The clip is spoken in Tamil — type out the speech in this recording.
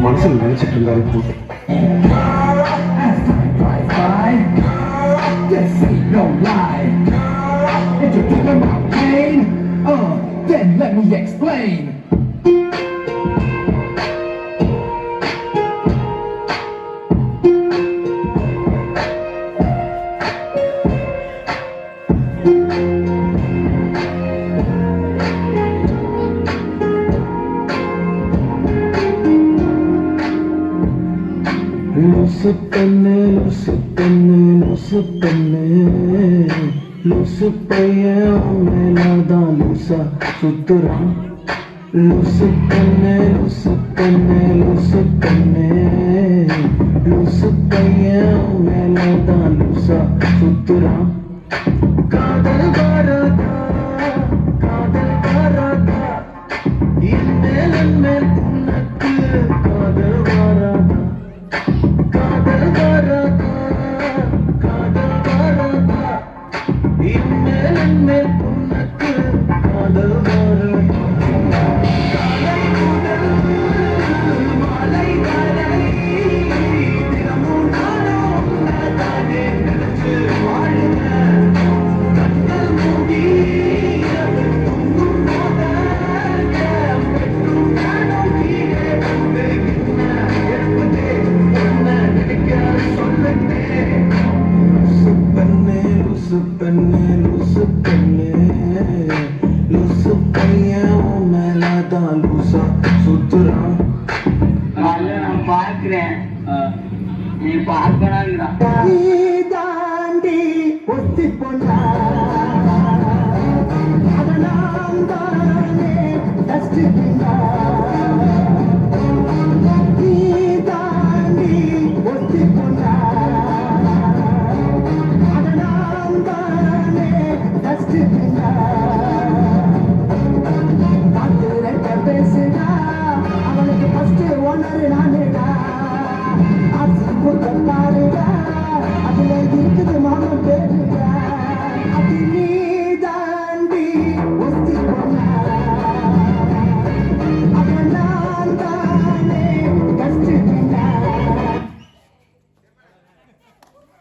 மனசில் நினைச்சிட்டு இருந்தாலே போதும். Then let me explain. லூசு பெண்ணு லூசு பெண்ணு லூசு பெண்ணு லூசு பையன் மேலதான் லூசா சுத்துறான். லூசு பெண்ணு லூசு பெண்ணு லூசு பெண்ணு லூசு பையன் மேலதான் லூசா சுத்துறான். காதல் வராதா காதல் வராதா என் மேல் உனக்கு காதல் வராதா காதல் வராதா காதல் வராதா என் மேல் உனக்கு காதல் வராதா. காலை முதல் மாலை வரை தினமும் நானும் உன்னைத்தானே நினைச்சு வாழுறேன். கண்கள் மூடி இரவு தூங்கும் போது பெற்றும் நானும் கீழே வந்து என்ன எடுப்பதே உன்னை நினைக்க சொல்லுறேன். லூசு பெண்ணே லூசு பெண்ணே லூசு பெண்ணே லூசு பையன் உன் மேலதான் லூசா சுத்துறான். நான் பார்க்கிறேன், நீ பார்க்கறாங்கடா. நீ தாண்டி ஒத்தி போனா அதனால் தானே கஷ்டிக்கின்றா. நீ தாண்டி ஒத்தி போனா அதனால் தானே கஷ்டிக்கின்றா.